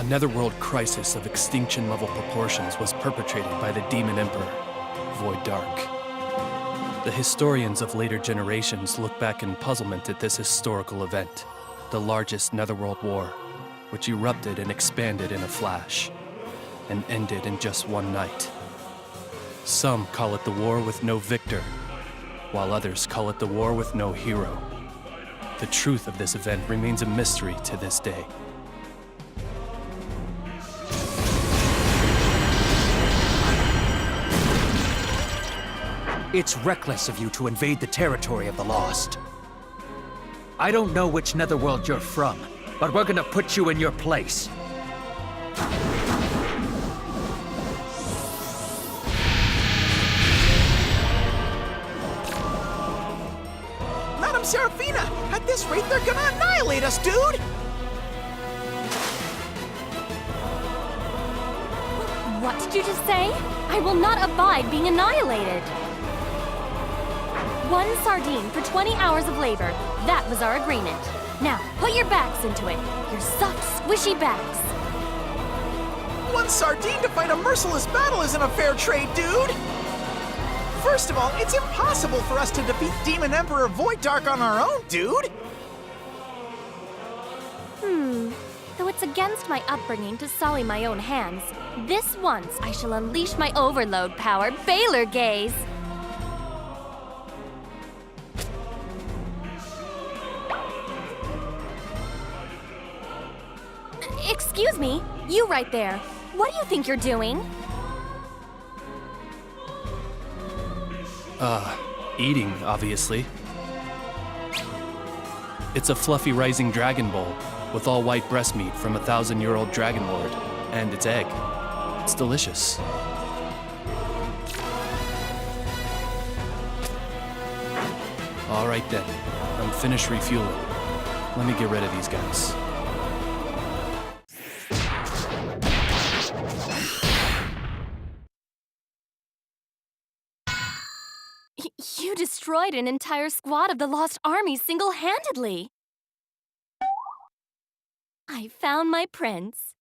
A netherworld crisis of extinction-level proportions was perpetrated by the Demon Emperor, Void Dark. The historians of later generations look back in puzzlement at this historical event, the largest netherworld war, which erupted and expanded in a flash, and ended in just one night. Some call it the war with no victor, while others call it the war with no hero. The truth of this event remains a mystery to this day. It's reckless of you to invade the territory of the Lost. I don't know which netherworld you're from, but we're gonna put you in your place. Madam Seraphina! At this rate, they're gonna annihilate us, dude! What did you just say? I will not abide being annihilated. 1 sardine for 20 hours of labor. That was our agreement. Now, put your backs into it. Your soft, squishy backs. 1 sardine to fight a merciless battle isn't a fair trade, dude! First of all, it's impossible for us to defeat Demon Emperor Void Dark on our own, dude! Though it's against my upbringing to sully my own hands, this once I shall unleash my overload power, Baylor Gaze! Excuse me, you right there. What do you think you're doing? Eating, obviously. It's a fluffy rising dragon bowl with all white breast meat from a 1,000-year-old dragon lord, and its egg. It's delicious. All right then, I'm finished refueling. Let me get rid of these guys. You destroyed an entire squad of the Lost Army single-handedly. I found my prince.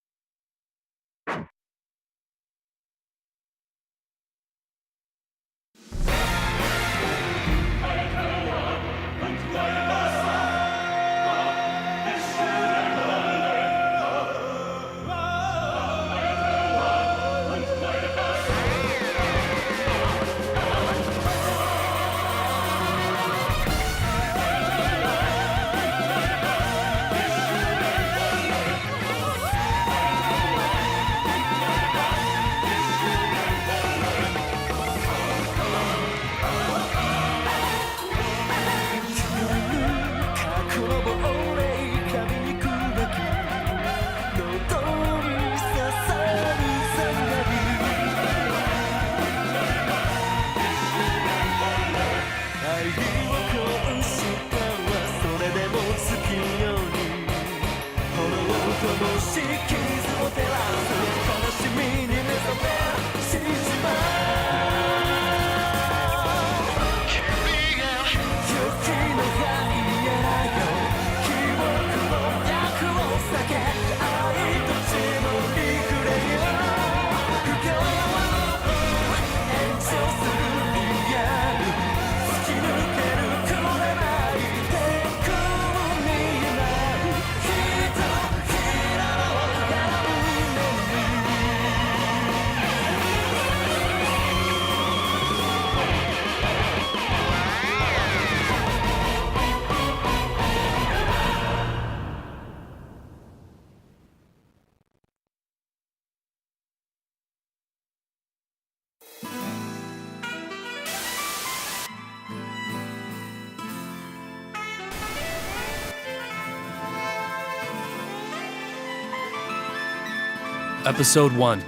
Episode 1,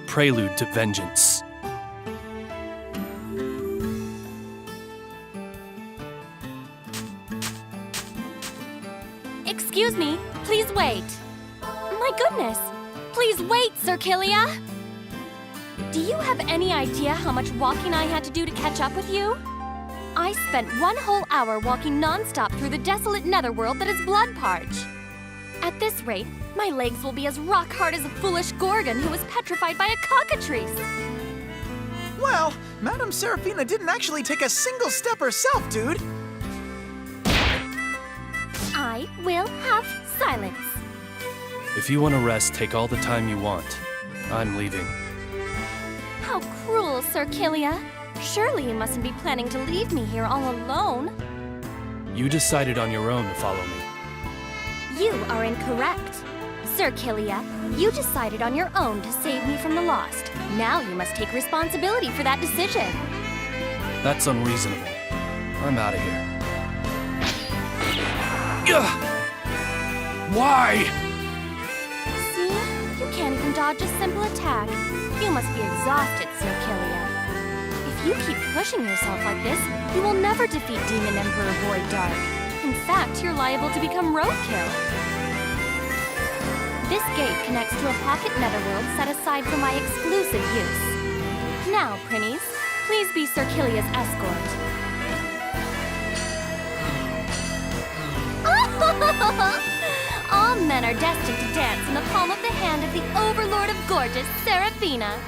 Prelude to Vengeance. Excuse me, please wait. My goodness, please wait, Sir Killia. Do you have any idea how much walking I had to do to catch up with you? I spent 1 whole hour walking non-stop through the desolate netherworld that is Bloodparch. At this rate, my legs will be as rock hard as a foolish Gorgon who was petrified by a cockatrice. Well, Madame Seraphina didn't actually take a single step herself, dude. I will have silence. If you want to rest, take all the time you want. I'm leaving. How cruel, Sir Kilia. Surely you mustn't be planning to leave me here all alone. You decided on your own to follow me. You are incorrect. Sir Kilia, you decided on your own to save me from the lost. Now you must take responsibility for that decision. That's unreasonable. I'm out of here. Ugh! Why? See? You can't even dodge a simple attack. You must be exhausted, Sir Kilia. If you keep pushing yourself like this, you will never defeat Demon Emperor Void Dark. In fact, you're liable to become roadkill. This gate connects to a pocket netherworld set aside for my exclusive use. Now, Prinnies, please be Sir Kilia's escort. All men are destined to dance in the palm of the hand of the Overlord of Gorgeous, Seraphina.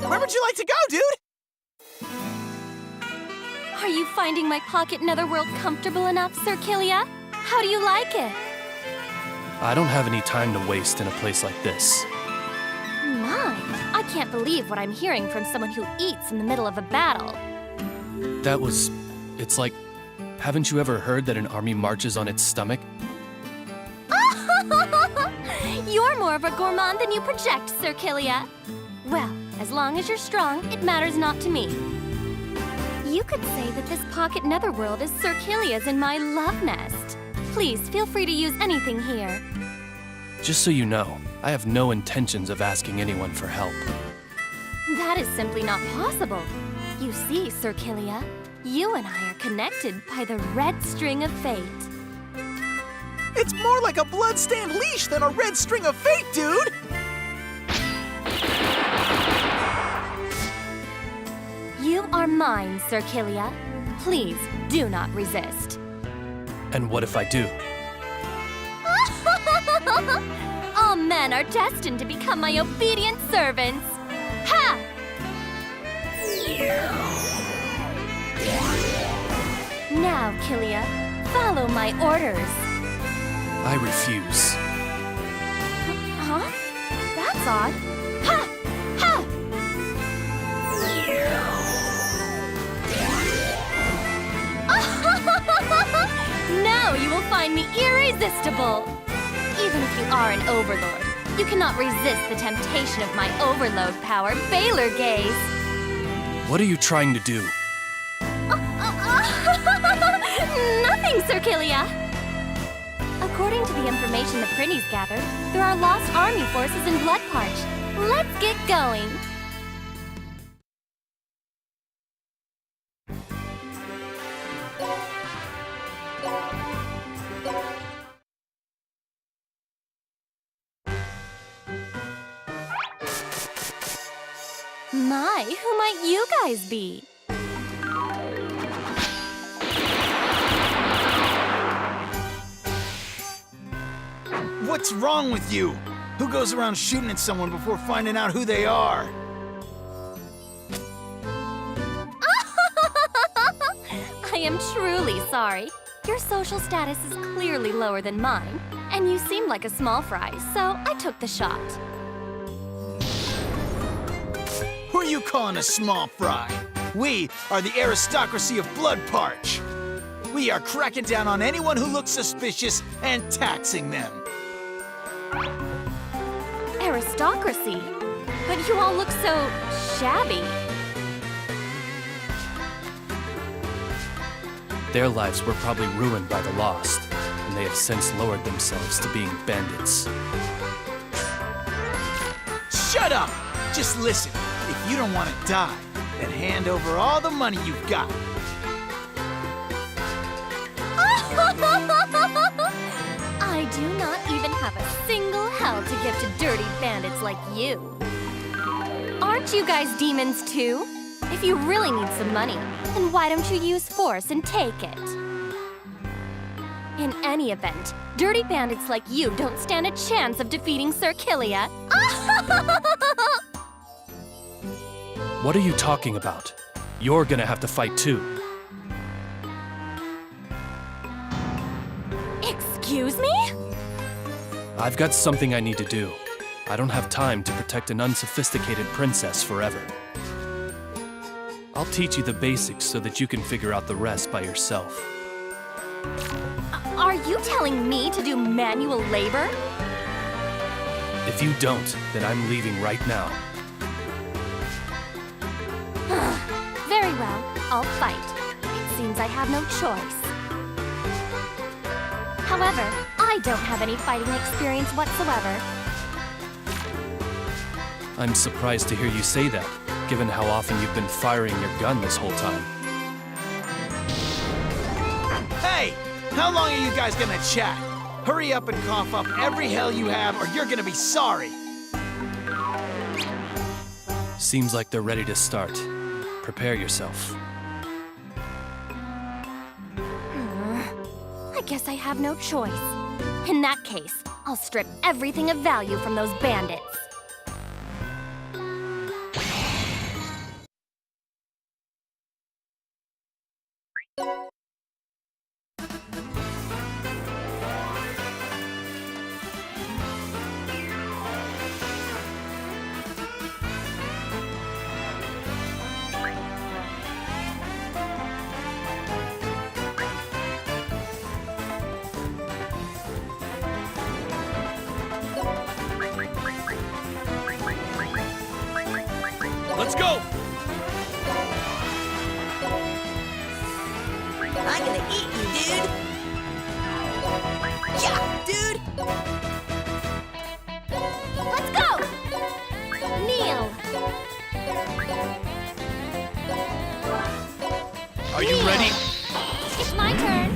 Where would you like to go, dude? Are you finding my pocket netherworld comfortable enough, Sir Kilia? How do you like it? I don't have any time to waste in a place like this. My, I can't believe what I'm hearing from someone who eats in the middle of a battle. It's like, haven't you ever heard that an army marches on its stomach? You're more of a gourmand than you project, Sir Kilia. Well, as long as you're strong, it matters not to me. You could say that this pocket netherworld is Sir Kilia's and my love nest. Please, feel free to use anything here. Just so you know, I have no intentions of asking anyone for help. That is simply not possible. You see, Sir Killia, you and I are connected by the red string of fate. It's more like a blood-stained leash than a red string of fate, dude! You are mine, Sir Killia. Please do not resist. And what if I do? All men are destined to become my obedient servants. Ha! Now, Killia, follow my orders. I refuse. Huh? That's odd. Ha! Ha! Now you will find me irresistible. Even if you are an overlord, you cannot resist the temptation of my overload power, Baylor Gaze. What are you trying to do? Nothing, Sir Killia. According to the information the Prinnies gathered, there are lost army forces in Bloodparch. Let's get going. My, who might you guys be? What's wrong with you? Who goes around shooting at someone before finding out who they are? I am truly sorry. Your social status is clearly lower than mine, and you seem like a small fry, so I took the shot. Who are you calling a small fry? We are the aristocracy of Bloodparch. We are cracking down on anyone who looks suspicious and taxing them. Aristocracy? But you all look so shabby. Their lives were probably ruined by the Lost, and they have since lowered themselves to being bandits. Shut up! Just listen. If you don't want to die, then hand over all the money you've got. I do not even have a single hell to give to dirty bandits like you. Aren't you guys demons too? If you really need some money, then why don't you use force and take it? In any event, dirty bandits like you don't stand a chance of defeating Sir Killia. What are you talking about? You're gonna have to fight too. Excuse me? I've got something I need to do. I don't have time to protect an unsophisticated princess forever. I'll teach you the basics so that you can figure out the rest by yourself. Are you telling me to do manual labor? If you don't, then I'm leaving right now. Very well, I'll fight. It seems I have no choice. However, I don't have any fighting experience whatsoever. I'm surprised to hear you say that, given how often you've been firing your gun this whole time. Hey! How long are you guys gonna chat? Hurry up and cough up every hell you have, or you're gonna be sorry! Seems like they're ready to start. Prepare yourself. I guess I have no choice. In that case, I'll strip everything of value from those bandits. Let's go! I'm gonna eat you, dude! Yeah, dude! Are you ready? It's my turn.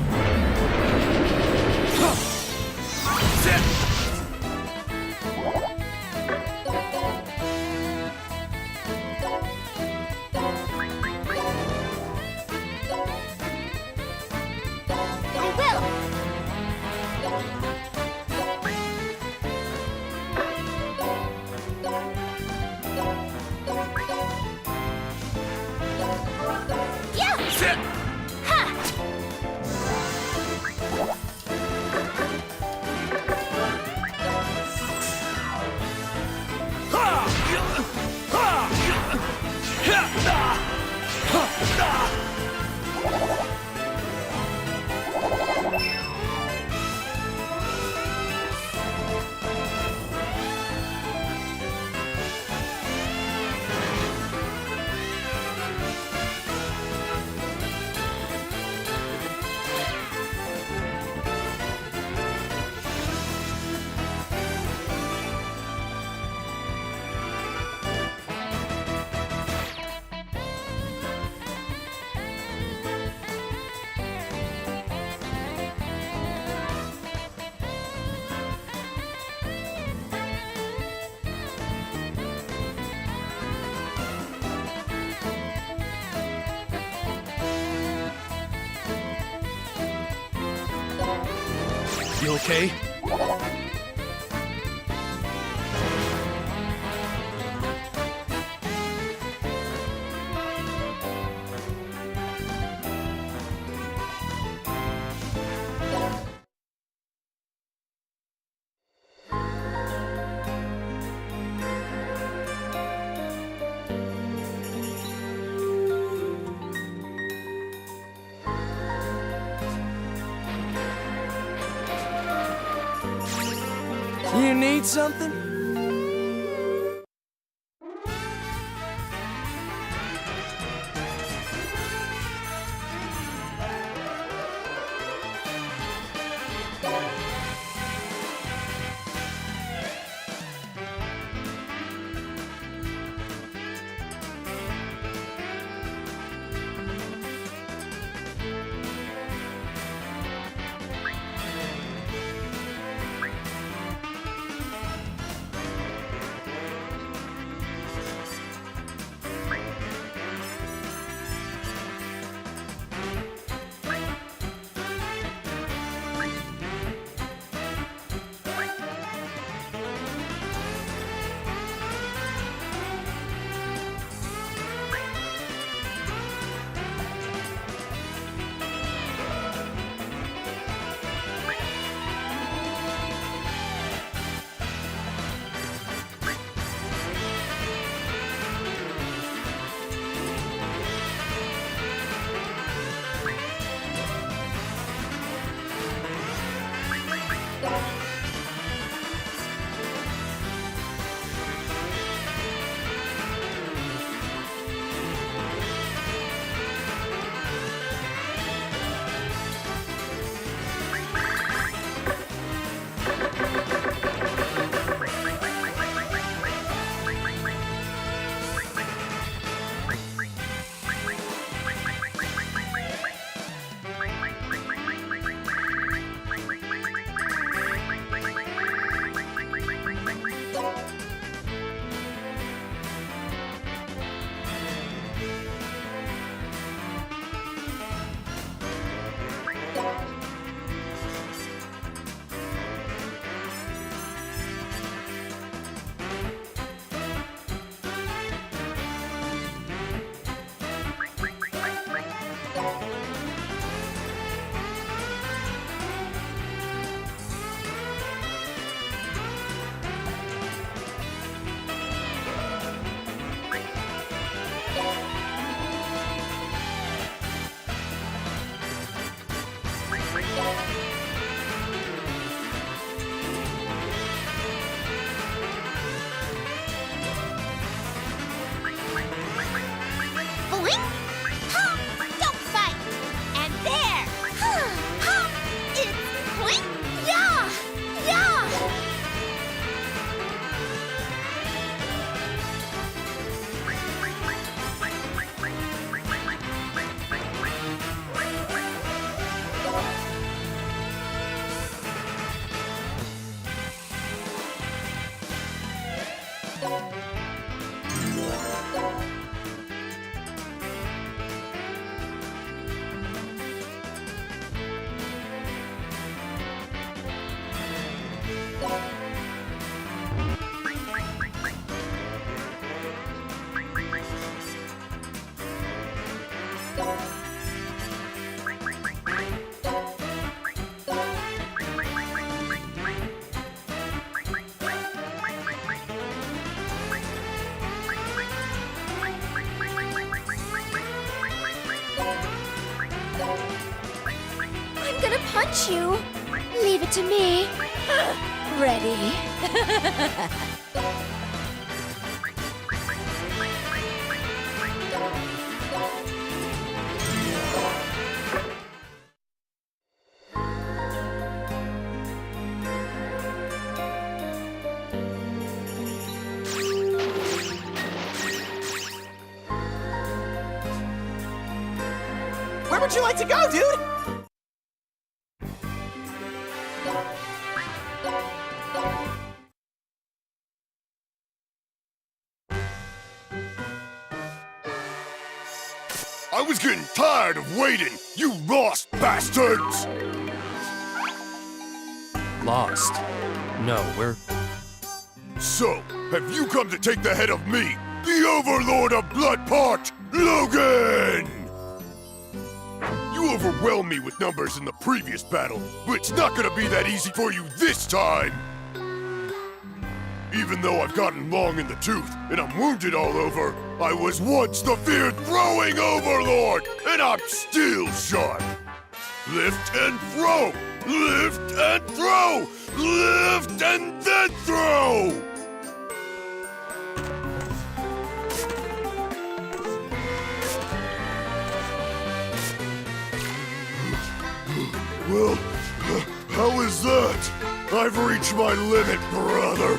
Sit! I will. Yeah! Sit! Ha! You okay? You need something? got you. Leave it to me. Ready? Where would you like to go, dude? I was getting tired of waiting, you lost bastards! Lost? No, we're... So, have you come to take the head of me, the Overlord of Bloodport, Logan? You overwhelmed me with numbers in the previous battle, but it's not gonna be that easy for you this time! Even though I've gotten long in the tooth and I'm wounded all over, I was once the feared throwing Overlord, and I'm still sharp! Lift and throw! Lift and throw! Lift and then throw! Well, how is that? I've reached my limit, brother!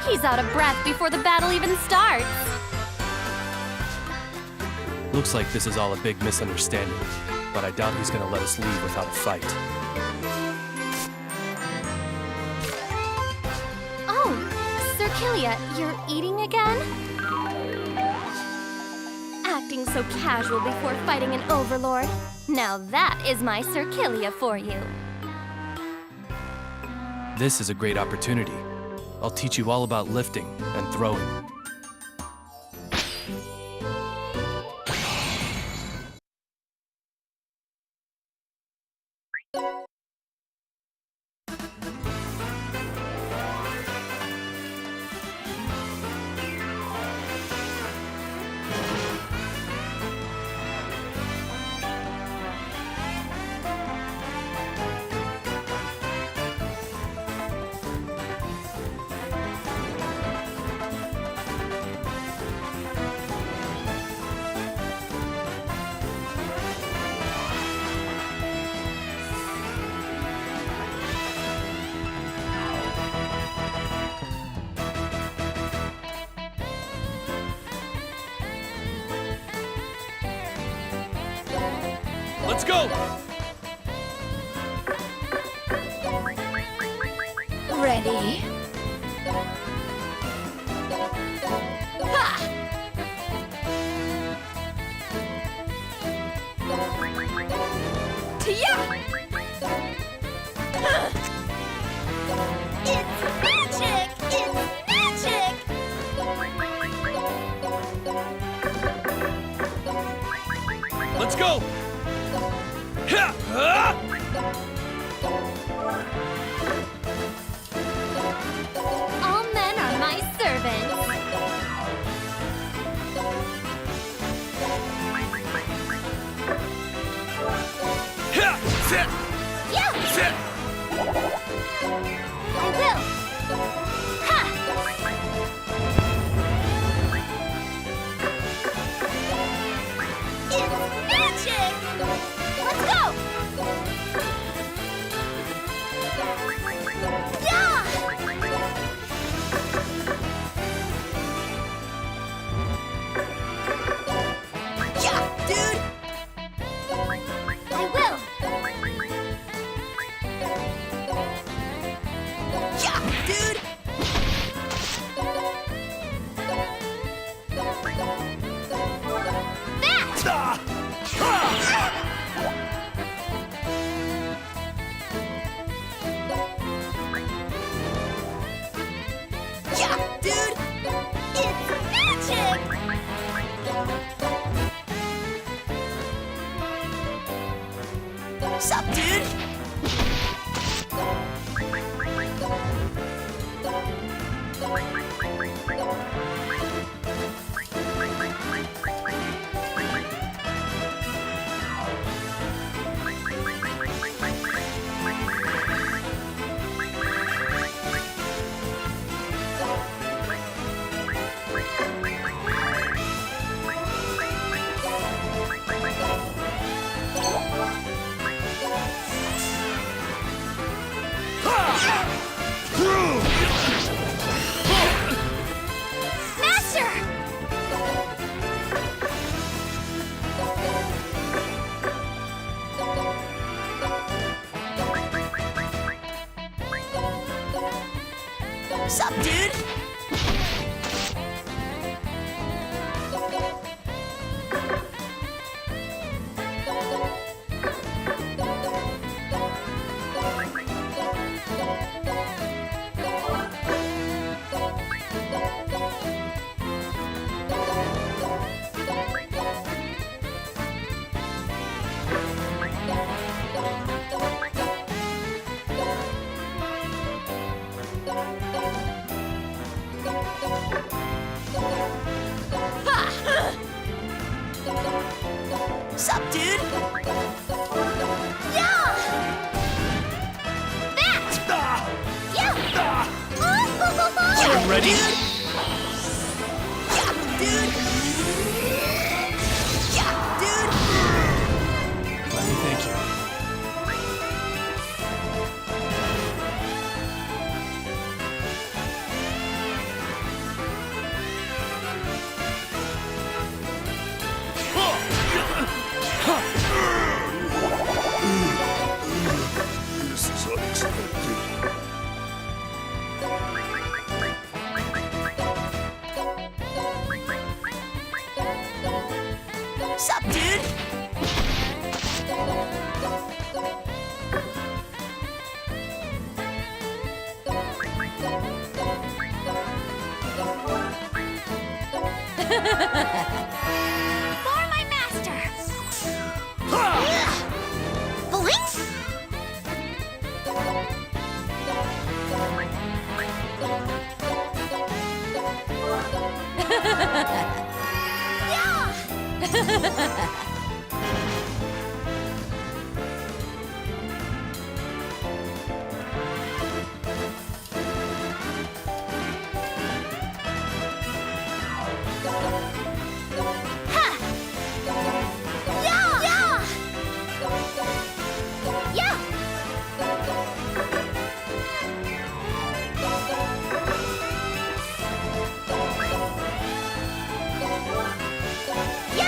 He's out of breath before the battle even starts. Looks like this is all a big misunderstanding, but I doubt he's gonna let us leave without a fight. Oh, Sir Kilia, you're eating again? Acting so casual before fighting an overlord. Now that is my Sir Kilia for you. This is a great opportunity. I'll teach you all about lifting and throwing. Let's go! Ready? Ha! Tia! It's magic! It's magic! Let's go! Ha! Ah! All men are my servants. Ha! Sit! Yeah! Sit! I will. Ha! It's magic! Let's go! Yeah! Yeah, dude! I will. Yeah, dude! That! Yeah, dude! It's magic! Sup, dude? Sup, dude? Sup, dude? Yeah! That! Yeah! I'm ready. Yeah, dude! Yeah, dude! Let me thank you. This is unexpected. Sup, dude? For my master! Blink! Yeah! Ha! Yeah! Yeah! Yeah! Yeah!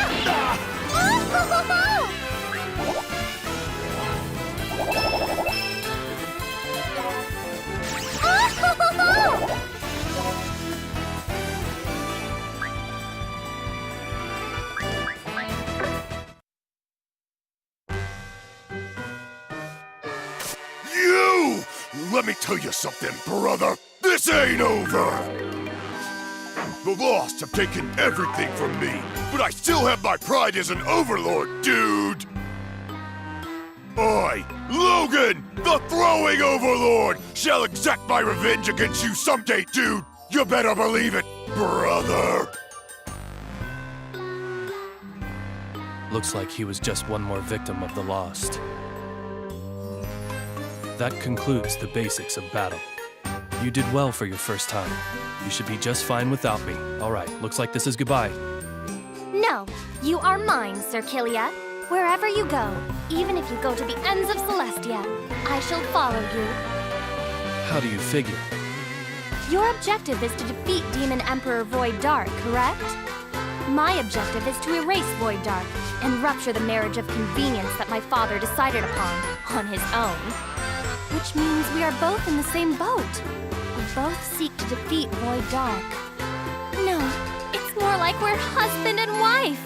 You! Let me tell you something, brother. This ain't over. The Lost have taken everything from me, but I still have my pride as an overlord, dude. I, Logan, the Throwing Overlord, shall exact my revenge against you someday, dude. You better believe it, brother. Looks like he was just one more victim of the Lost. That concludes the basics of battle. You did well for your first time. You should be just fine without me. All right, looks like this is goodbye. No, you are mine, Sir Kilia. Wherever you go, even if you go to the ends of Celestia, I shall follow you. How do you figure? Your objective is to defeat Demon Emperor Void Dark, correct? My objective is to erase Void Dark and rupture the marriage of convenience that my father decided upon on his own. Which means we are both in the same boat. We both seek to defeat Void Dark. No, it's more like we're husband and wife.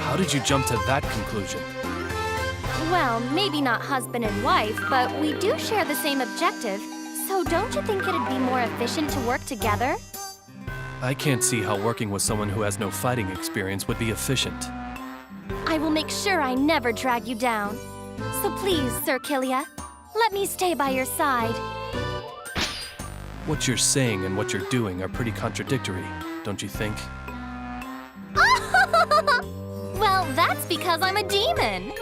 How did you jump to that conclusion? Well, maybe not husband and wife, but we do share the same objective. So don't you think it'd be more efficient to work together? I can't see how working with someone who has no fighting experience would be efficient. I will make sure I never drag you down. So please, Sir Kilia, let me stay by your side. What you're saying and what you're doing are pretty contradictory, don't you think? Well, that's because I'm a demon.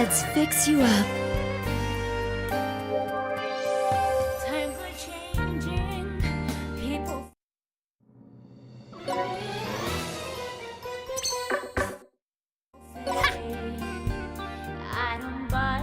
Let's fix you up. Times are changing. People. I don't buy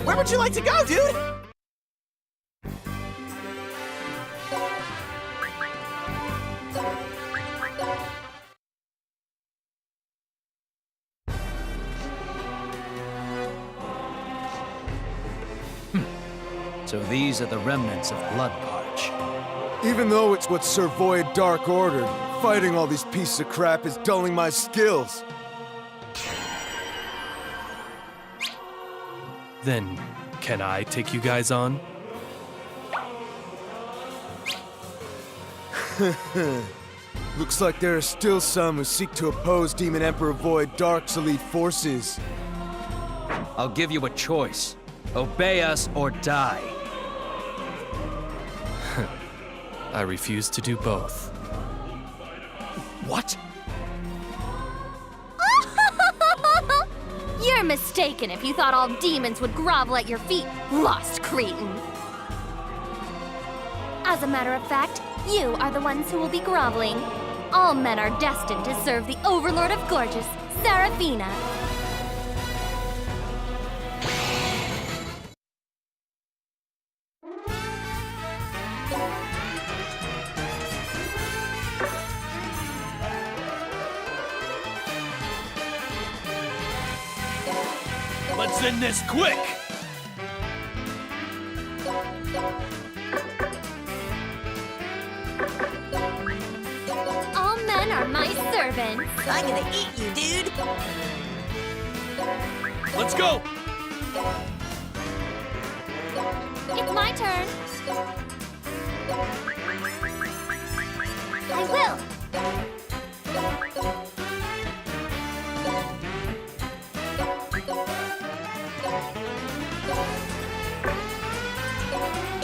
Where would you like to go, dude? So these are the remnants of Blood Parch. Even though it's what Sir Void Dark ordered, fighting all these pieces of crap is dulling my skills. Then, can I take you guys on? Looks like there are still some who seek to oppose Demon Emperor Void Dark's elite forces. I'll give you a choice. Obey us or die. I refuse to do both. What? You're mistaken if you thought all demons would grovel at your feet, lost cretin. As a matter of fact, you are the ones who will be groveling. All men are destined to serve the Overlord of Gorgeous, Seraphina. Let's end this quick! All men are my servants. I'm gonna eat you, dude. Let's go! It's my turn. I will.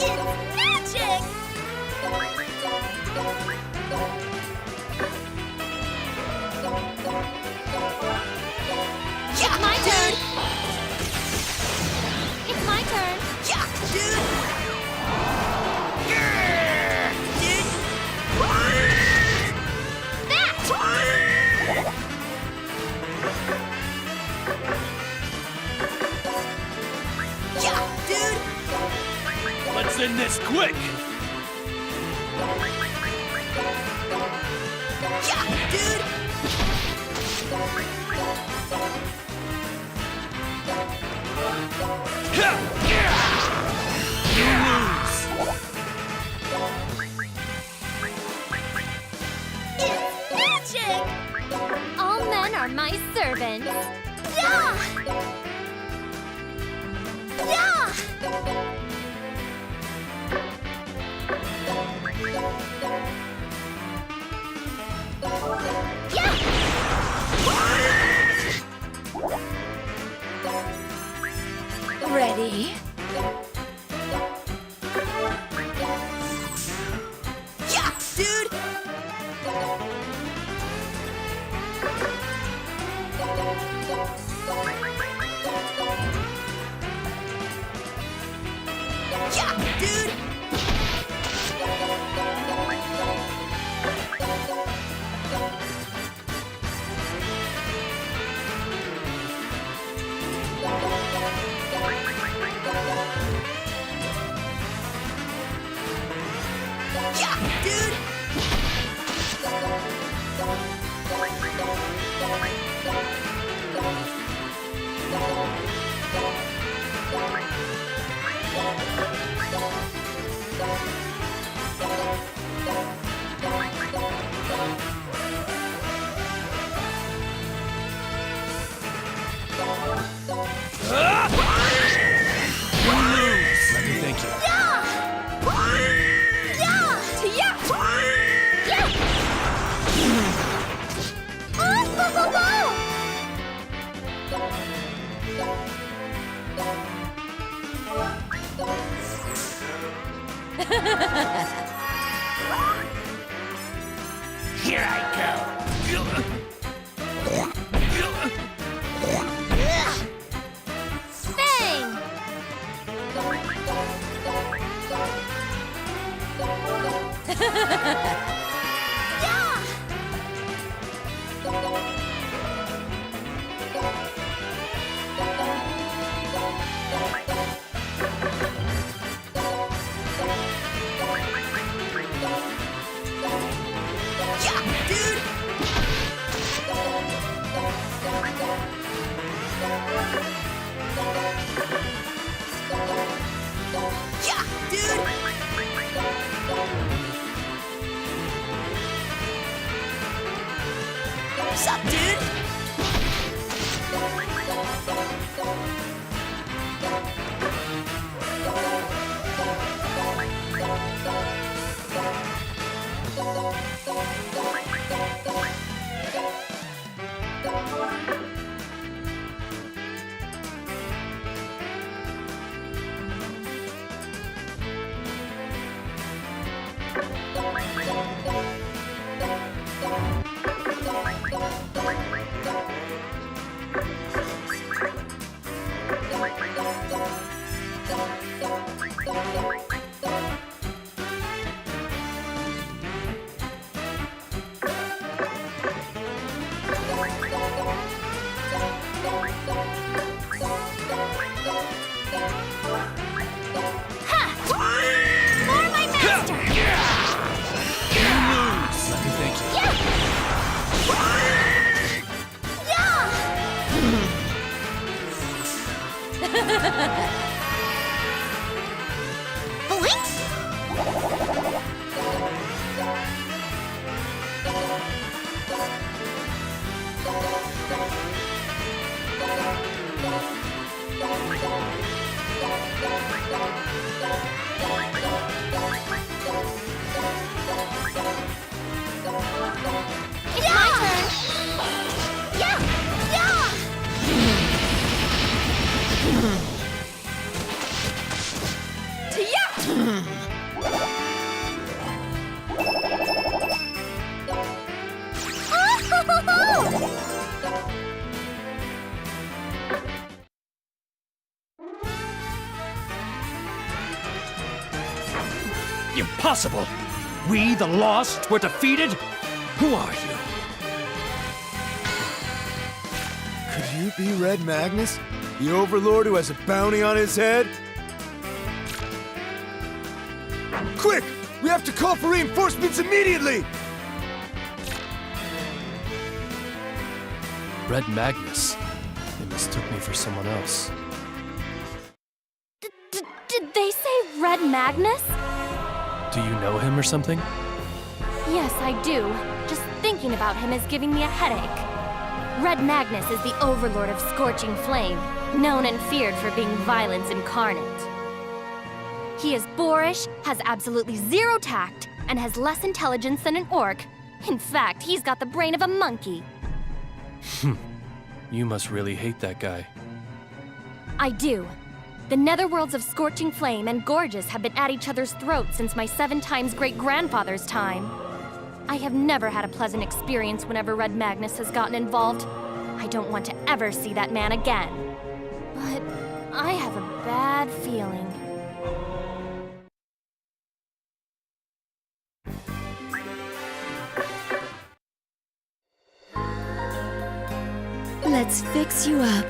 It's magic! It's my turn. It's my turn. Yeah, dude! Dude! It's magic! All men are my servants. Yeah! Yeah! Ready? Yeah, dude! Yeah, dude! Yeah, dude! Let me thank you. Here I Bang! Yeah, dude! Yeah, dude! Sup, dude? Let me thank you. It's my turn. Impossible! We, the Lost, were defeated? Who are you? Could you be Red Magnus? The Overlord who has a bounty on his head? Quick! We have to call for reinforcements immediately! Red Magnus. They mistook me for someone else. Did they say Red Magnus? Do you know him or something? Yes, I do. Just thinking about him is giving me a headache. Red Magnus is the overlord of Scorching Flame, known and feared for being violence incarnate. He is boorish, has absolutely zero tact, and has less intelligence than an orc. In fact, he's got the brain of a monkey. You must really hate that guy. I do. The netherworlds of Scorching Flame and Gorgeous have been at each other's throats since my 7 times great-grandfather's time. I have never had a pleasant experience whenever Red Magnus has gotten involved. I don't want to ever see that man again. But I have a bad feeling. Let's fix you up.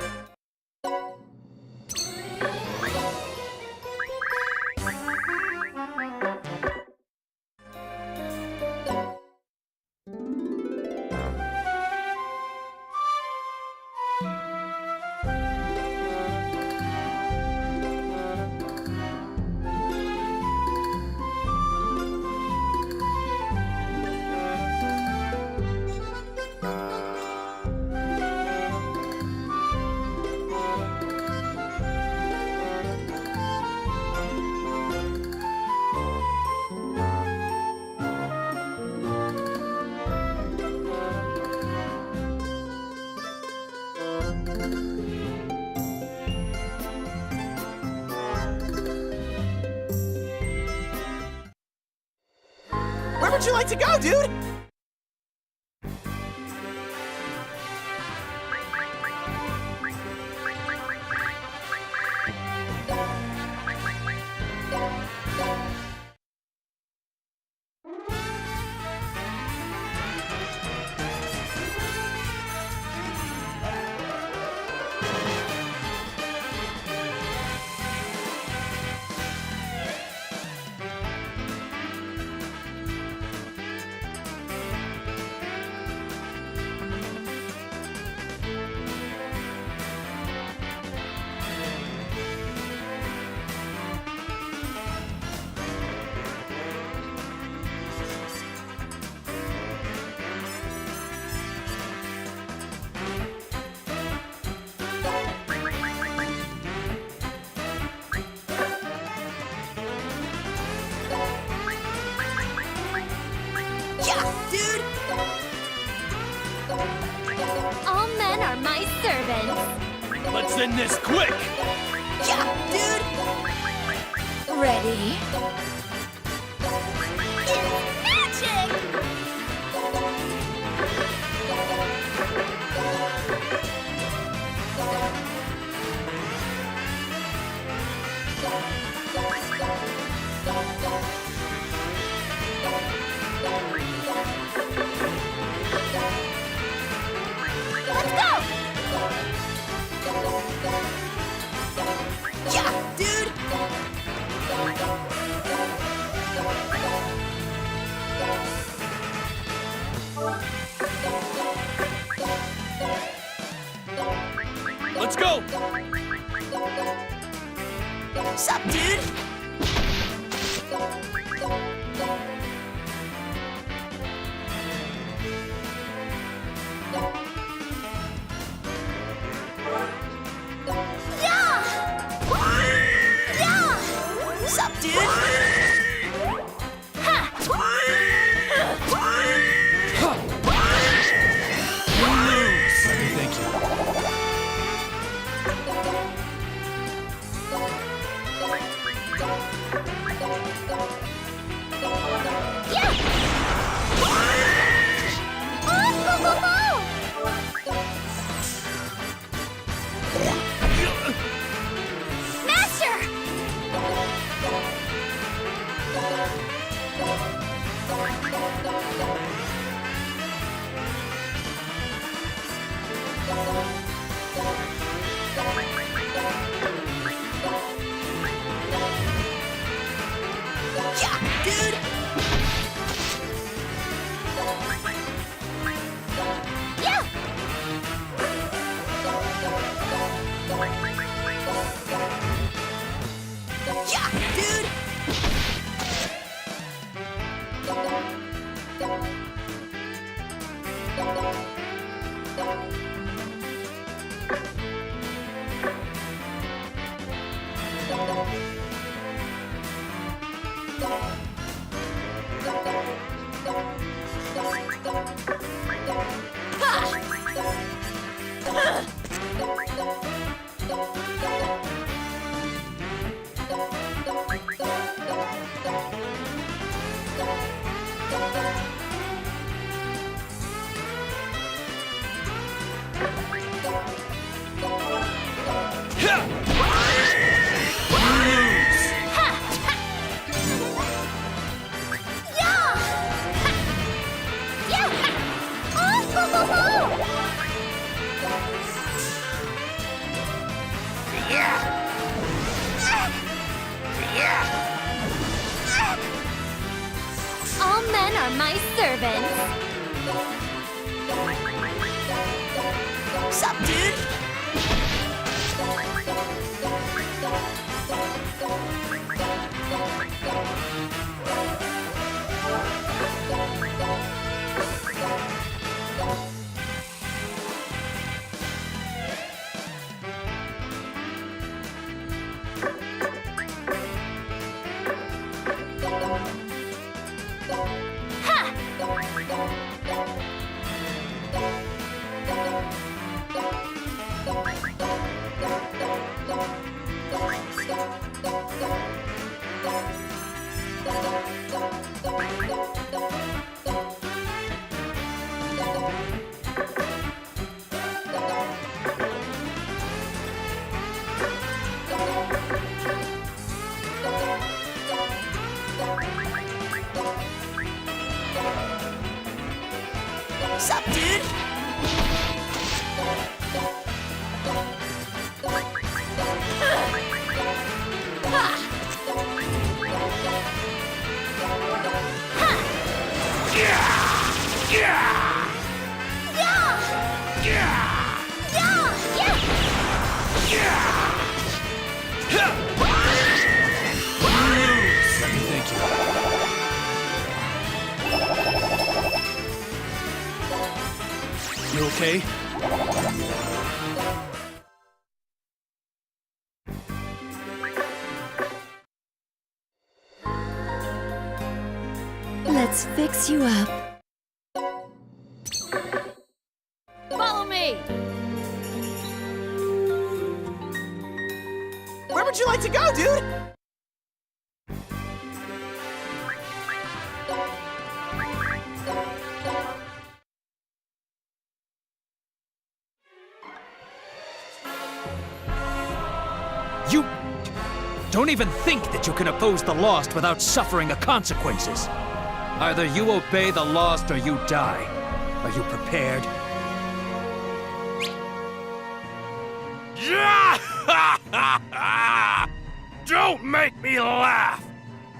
Where would you like to go, dude? Yeah, dude! All men are my servants. Let's end this quick! Yeah, dude! Ready? It's magic! Let's go! Yeah, dude! Let's go! Sup, dude? Sup, dude? Thank you. Yeah, dude! Yeah! All men are my servants. Sup, dude? Sup, dude? Thank you. You okay? Let's fix you up. Follow me! Where would you like to go, dude? You don't even think that you can oppose the lost without suffering the consequences. Either you obey the lost or you die. Are you prepared? Don't make me laugh!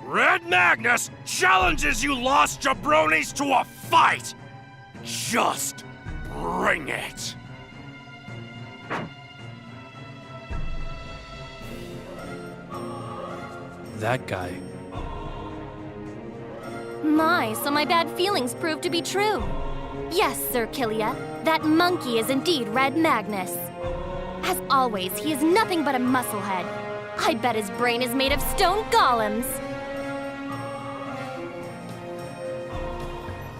Red Magnus challenges you lost jabronis to a fight! Just bring it! That guy. My, so my bad feelings proved to be true. Yes, Sir Killia, that monkey is indeed Red Magnus. As always, he is nothing but a musclehead. I bet his brain is made of stone golems.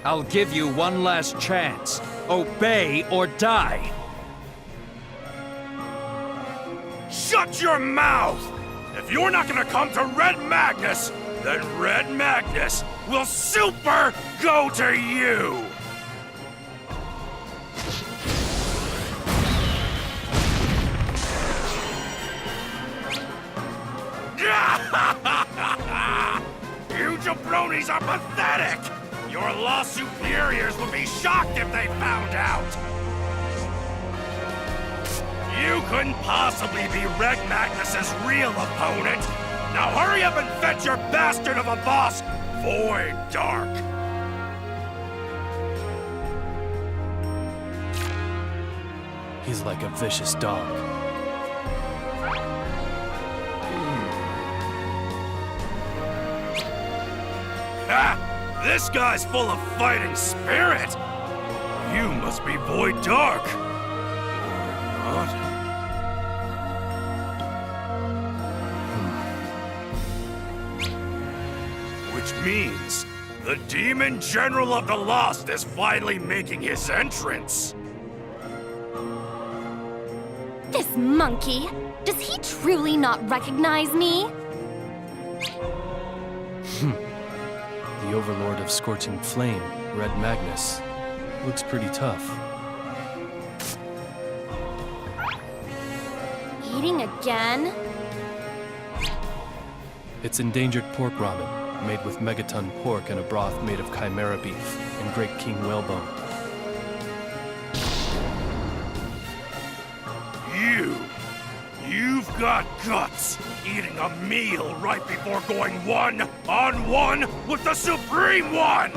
I'll give you one last chance. Obey or die. Shut your mouth! If you're not gonna come to Red Magnus, then Red Magnus will super go to you! You jabronis are pathetic! Your lost superiors would be shocked if they found out! You couldn't possibly be Red Magnus's real opponent! Now hurry up and fetch your bastard of a boss, Void Dark! He's like a vicious dog. Ha! This guy's full of fighting spirit! You must be Void Dark! Or not? Which means the Demon General of the Lost is finally making his entrance! This monkey, does he truly not recognize me? The Overlord of Scorching Flame, Red Magnus, looks pretty tough. Eating again? It's endangered pork ramen, made with megaton pork and a broth made of chimera beef and Great King whalebone. You've got guts, eating a meal right before going one-on-one with the Supreme One!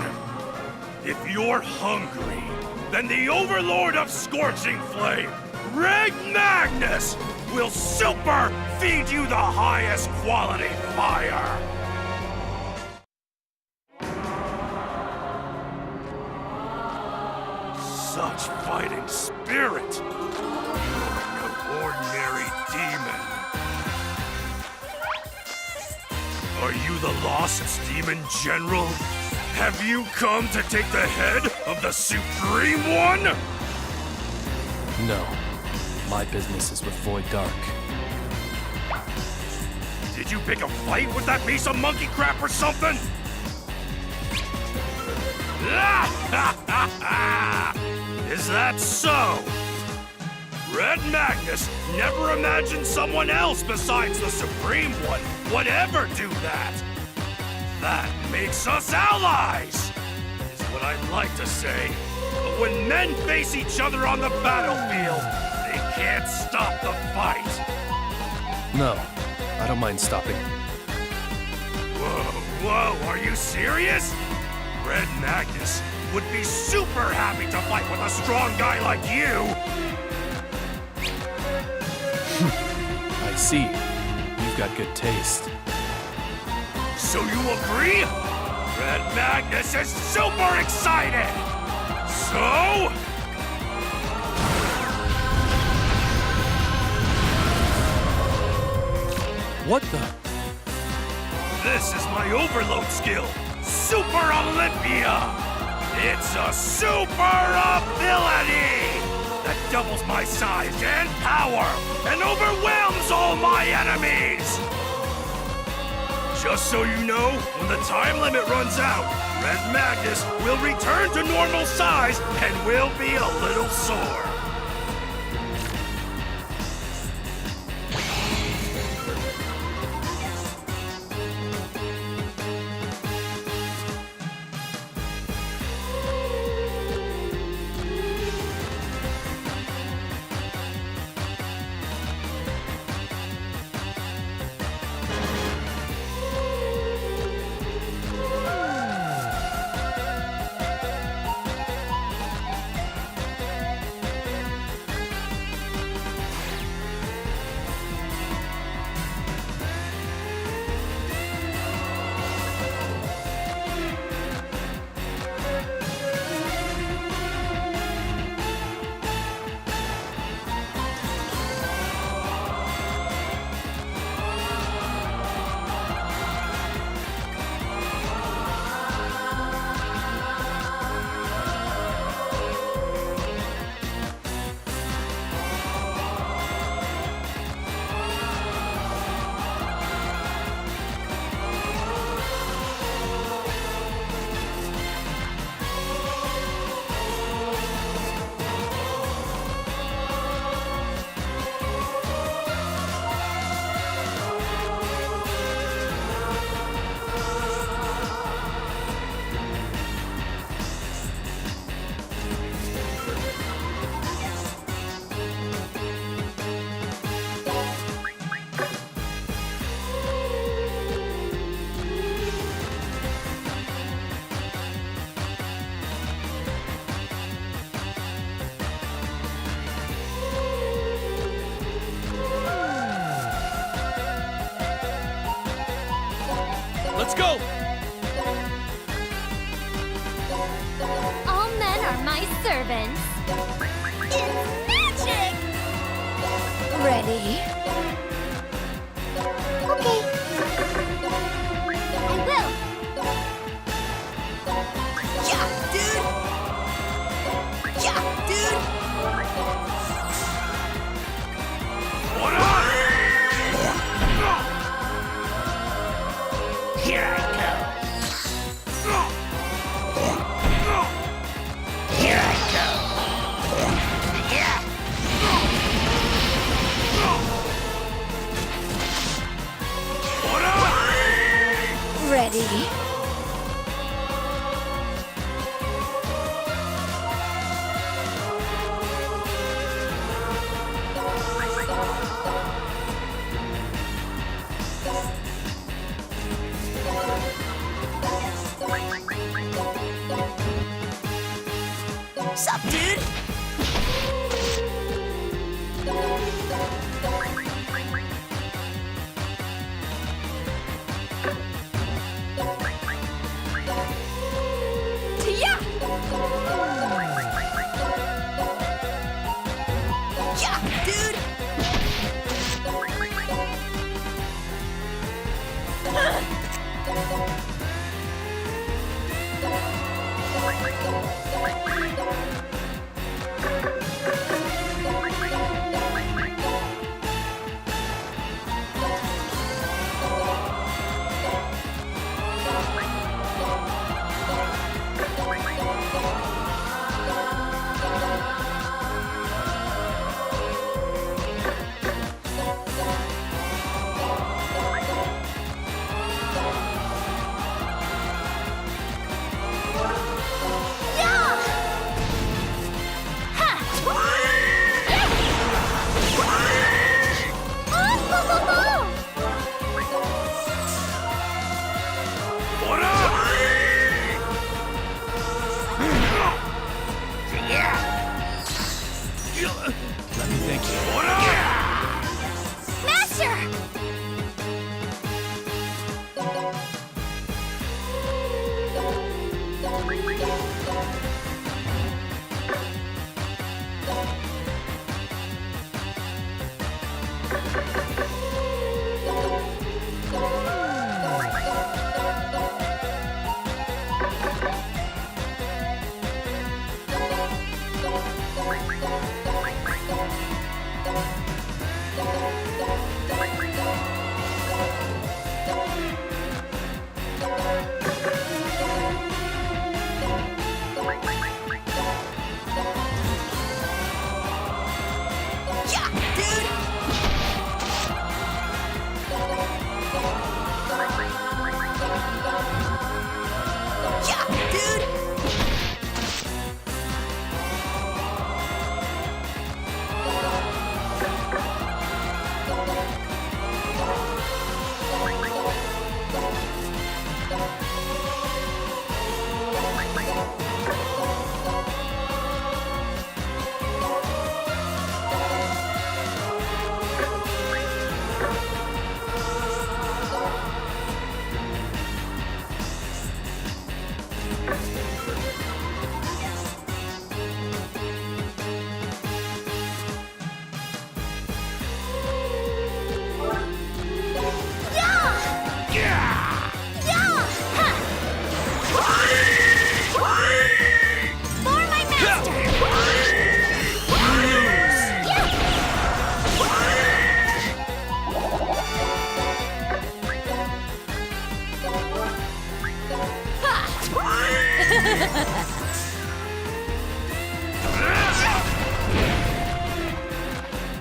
If you're hungry, then the Overlord of Scorching Flame, Red Magnus, will super feed you the highest quality fire! Such fighting spirit! No ordinary demon. Are you the Lost Demon General? Have you come to take the head of the Supreme One? No. My business is with Void Dark. Did you pick a fight with that piece of monkey crap or something? Is that so? Red Magnus never imagined someone else besides the Supreme One would ever do that. That makes us allies, is what I'd like to say. But when men face each other on the battlefield, they can't stop the fight. No, I don't mind stopping. Whoa, are you serious? Red Magnus would be super happy to fight with a strong guy like you. I see. You've got good taste. So you agree? Red Magnus is super excited! So? What the? This is my overload skill, Super Olympia! It's a super ability that doubles my size and power and overwhelms all my enemies! Just so you know, when the time limit runs out, Red Magnus will return to normal size and will be a little sore. Let's go! All men are my servants. It's magic! Ready? Okay. I will. Yeah, dude! Yeah, dude! What on? Here I go. Here I go. Yeah. Sup, dude? Yeah! Yeah, dude! Let me think. Master! Yeah, dude! Yeah, dude! For my master!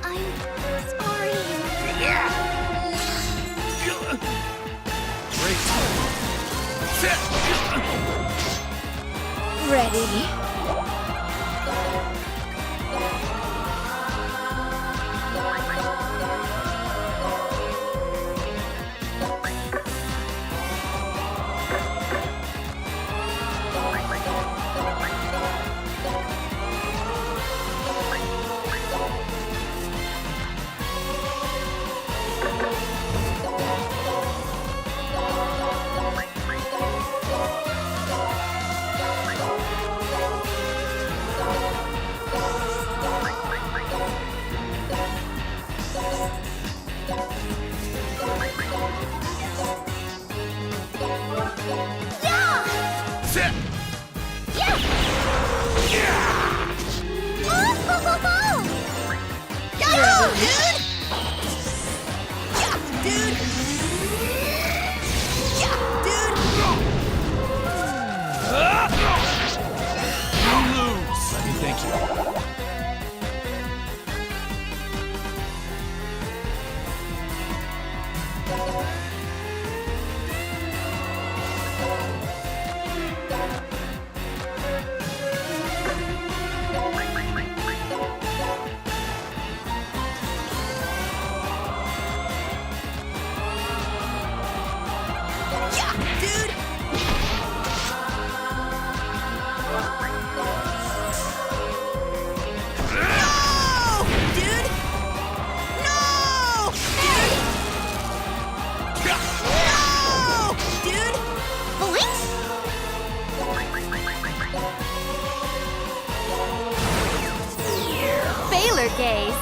I'm sorry. Ready? killer gaze.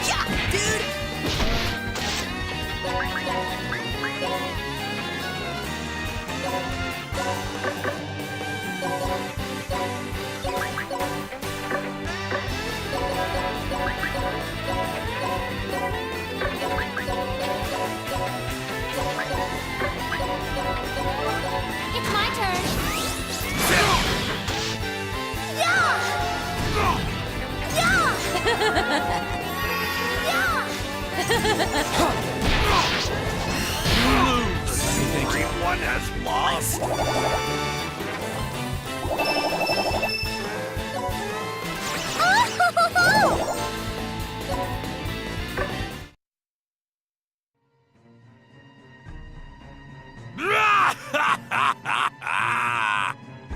Yeah, dude! It's my turn. Everyone has lost.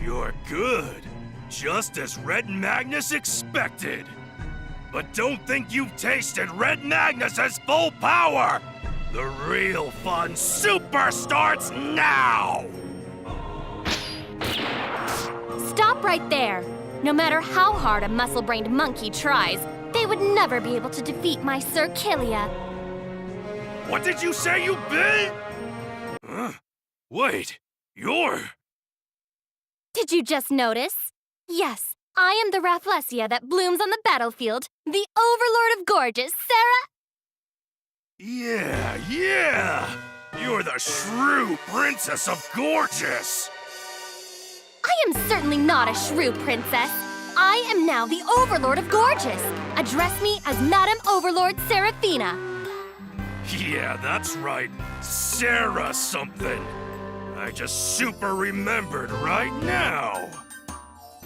You're good. Just as Red Magnus expected. But don't think you've tasted Red Magnus's full power! The real fun super starts now! Stop right there. No matter how hard a muscle-brained monkey tries, they would never be able to defeat my Sir Kilia. What did you say you been? Wait, you're... Did you just notice? Yes, I am the Rafflesia that blooms on the battlefield, the Overlord of Gorgeous, Sarah. Yeah! You're the shrew princess of Gorgeous! I am certainly not a shrew princess. I am now the Overlord of Gorgeous. Address me as Madam Overlord Seraphina. Yeah, that's right. Sarah something. I just super remembered right now.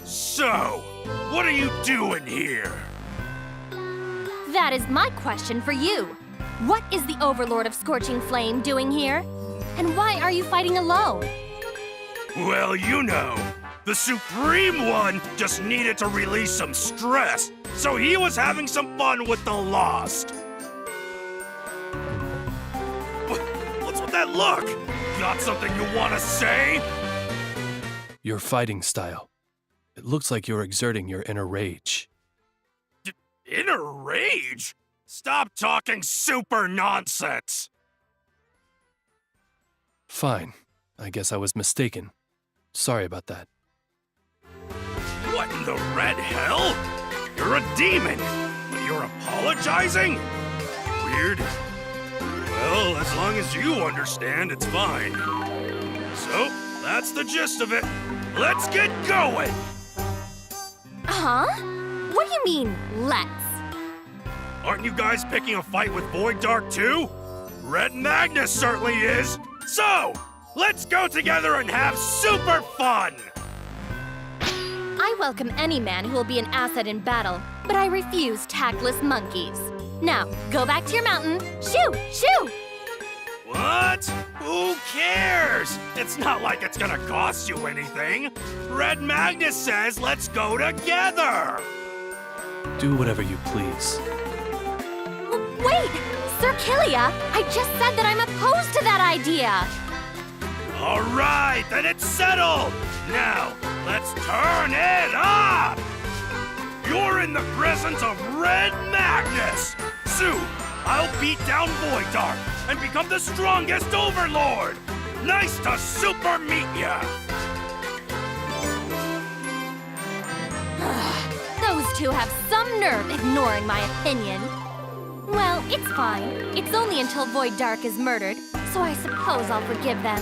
So, what are you doing here? That is my question for you. What is the Overlord of Scorching Flame doing here? And why are you fighting alone? Well, you know, the Supreme One just needed to release some stress, so he was having some fun with the Lost. What's with that look? Got something you want to say? Your fighting style. It looks like you're exerting your inner rage. Inner rage? Stop talking super nonsense! Fine. I guess I was mistaken. Sorry about that. What in the red hell? You're a demon, but you're apologizing? Weird. Well, as long as you understand, it's fine. So, that's the gist of it. Let's get going! Huh? What do you mean, let's? Aren't you guys picking a fight with Void Dark too? Red Magnus certainly is! So, let's go together and have super fun! I welcome any man who will be an asset in battle, but I refuse tactless monkeys. Now, go back to your mountain. Shoo! Shoo! What? Who cares? It's not like it's gonna cost you anything. Red Magnus says let's go together! Do whatever you please. Wait! Sir Kilia, I just said that I'm opposed to that idea! All right, then it's settled! Now, let's turn it up! You're in the presence of Red Magnus! Soon, I'll beat down Void Dark and become the strongest Overlord! Nice to super meet ya! two have some nerve ignoring my opinion. Well, it's fine. It's only until Void Dark is murdered, so I suppose I'll forgive them.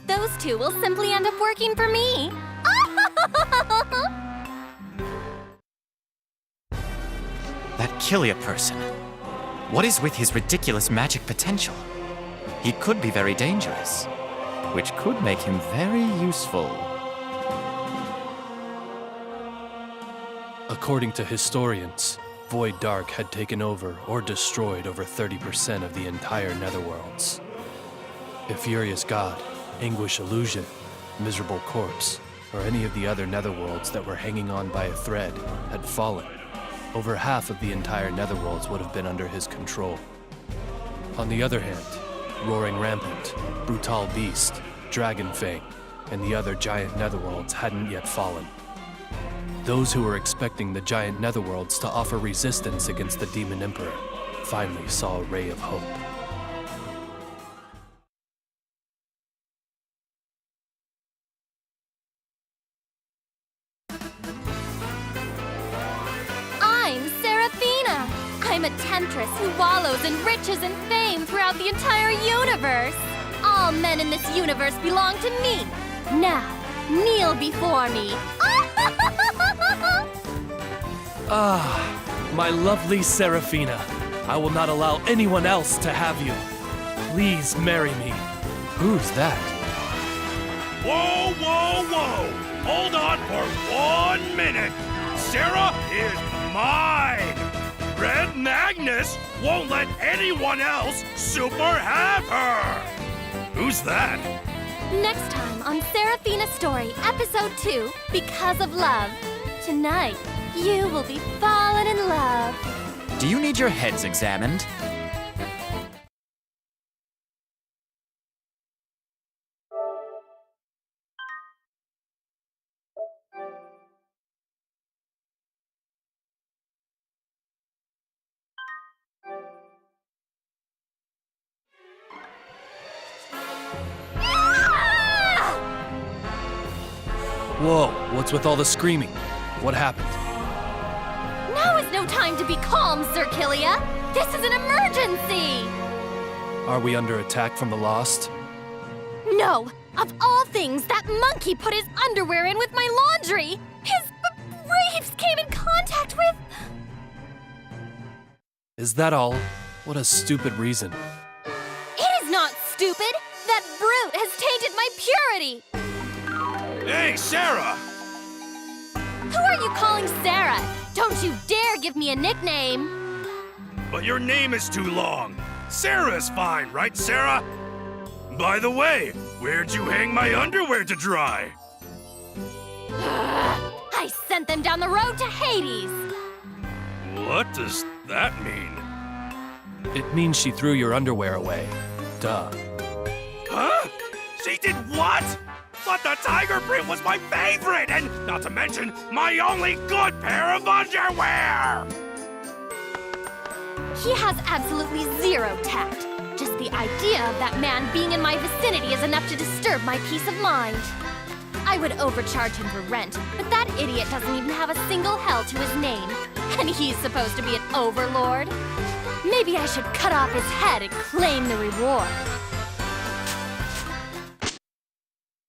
Those two will simply end up working for me. That Kilia person. What is with his ridiculous magic potential? He could be very dangerous, which could make him very useful. According to historians, Void Dark had taken over or destroyed over 30% of the entire Netherworlds. If Furious God, Anguish Illusion, Miserable Corpse, or any of the other Netherworlds that were hanging on by a thread had fallen, over half of the entire Netherworlds would have been under his control. On the other hand, Roaring Rampant, Brutal Beast, Dragonfang, and the other giant Netherworlds hadn't yet fallen. Those who were expecting the giant Netherworlds to offer resistance against the Demon Emperor finally saw a ray of hope. I'm Seraphina! I'm a temptress who wallows in riches and fame throughout the entire universe! All men in this universe belong to me! Now, kneel before me! Ah, my lovely Seraphina. I will not allow anyone else to have you. Please marry me. Who's that? Whoa, whoa, whoa! Hold on for 1 minute! Sarah is mine! Red Magnus won't let anyone else super have her! Who's that? Next time on Seraphina's Story, Episode 2, Because of Love. Tonight, you will be falling in love. Do you need your heads examined? Whoa, what's with all the screaming? What happened? Now is no time to be calm, Sir Kilia. This is an emergency! Are we under attack from the Lost? No! Of all things, that monkey put his underwear in with my laundry! His briefs came in contact with... Is that all? What a stupid reason. It is not stupid! That brute has tainted my purity! Hey, Sarah! Who are you calling Sarah? Don't you dare give me a nickname! But your name is too long. Sarah's fine, right, Sarah? By the way, where'd you hang my underwear to dry? I sent them down the road to Hades! What does that mean? It means she threw your underwear away. Duh. Huh? She did what? But the tiger print was my favorite, and not to mention, my only good pair of underwear! He has absolutely zero tact. Just the idea of that man being in my vicinity is enough to disturb my peace of mind. I would overcharge him for rent, but that idiot doesn't even have a single hell to his name. And he's supposed to be an overlord? Maybe I should cut off his head and claim the reward.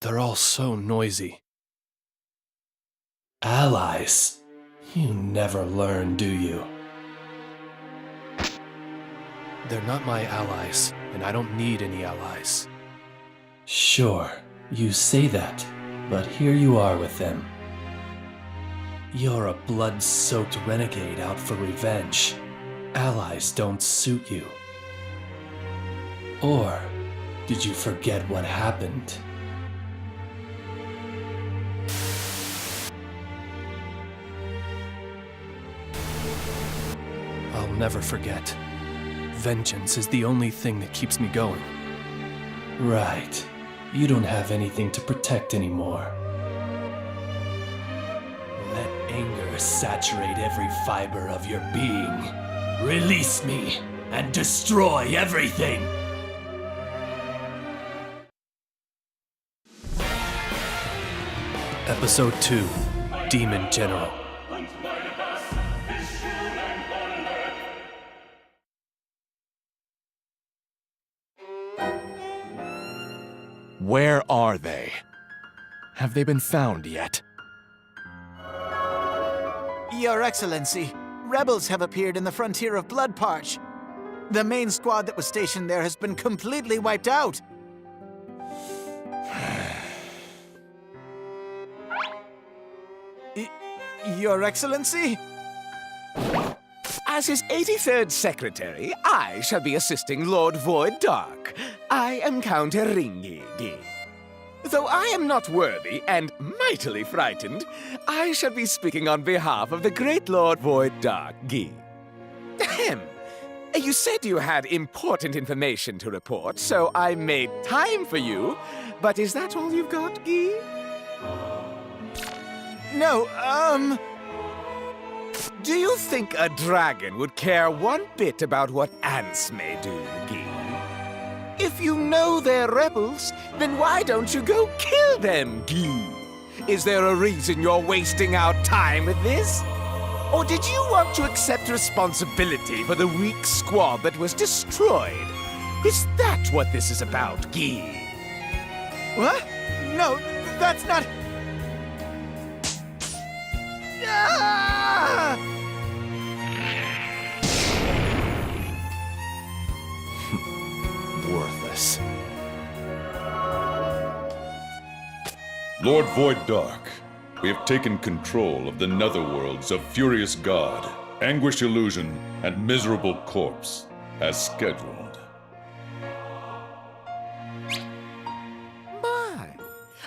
They're all so noisy. Allies. You never learn, do you? They're not my allies, and I don't need any allies. Sure, you say that, but here you are with them. You're a blood-soaked renegade out for revenge. Allies don't suit you. Or did you forget what happened? I'll never forget. Vengeance is the only thing that keeps me going. Right. You don't have anything to protect anymore. Let anger saturate every fiber of your being. Release me and destroy everything! Episode 2, Demon General. Where are they? Have they been found yet? Your Excellency, rebels have appeared in the frontier of Bloodparch. The main squad that was stationed there has been completely wiped out. Your Excellency? As his 83rd secretary, I shall be assisting Lord Void Dark. I am Count Eringi. Though I am not worthy and mightily frightened, I shall be speaking on behalf of the great Lord Void Dark. Ahem. You said you had important information to report, so I made time for you. But is that all you've got, Guy? No, Do you think a dragon would care one bit about what ants may do, Guy? If you know they're rebels, then why don't you go kill them, Guy? Is there a reason you're wasting our time with this? Or did you want to accept responsibility for the weak squad that was destroyed? Is that what this is about, Guy? What? No, that's not... Ah! Worthless. Lord Void Dark, we have taken control of the netherworlds of Furious God, Anguish Illusion, and Miserable Corpse, as scheduled. My,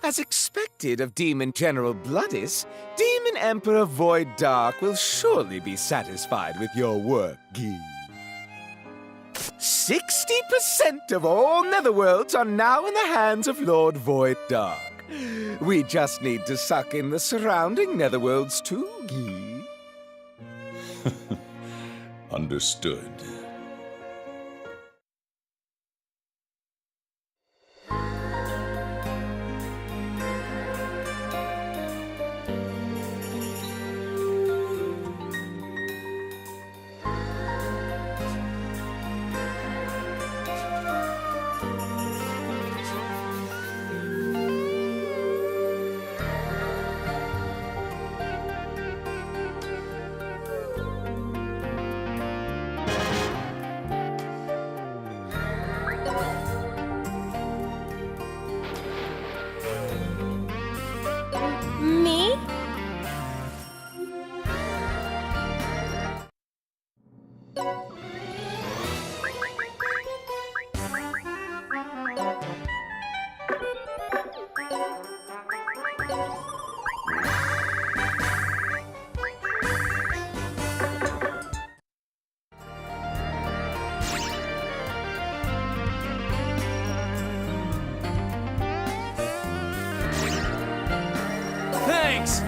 as expected of Demon General Bloodis, Demon Emperor Void Dark will surely be satisfied with your work, Guy. 60% of all netherworlds are now in the hands of Lord Void Dark. We just need to suck in the surrounding netherworlds too, Guy. Understood. Me? Thanks!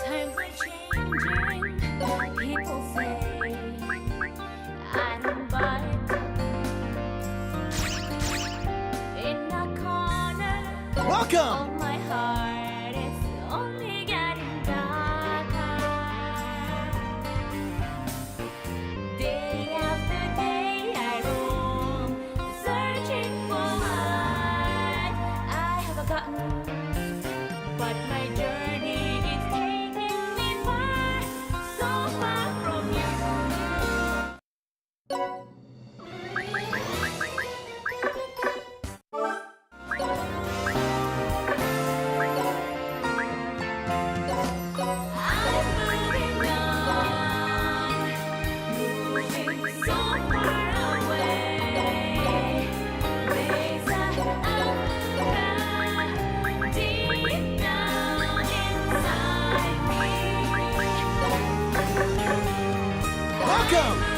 Times are changing, people say I don't buy it. In the corner Welcome! of my heart, it's only getting darker. Day after day I roam, searching for what I have forgotten. But my journey is taking me far, so far from you. I'm moving on, moving so far away. There's a hunger deep down inside me. Welcome!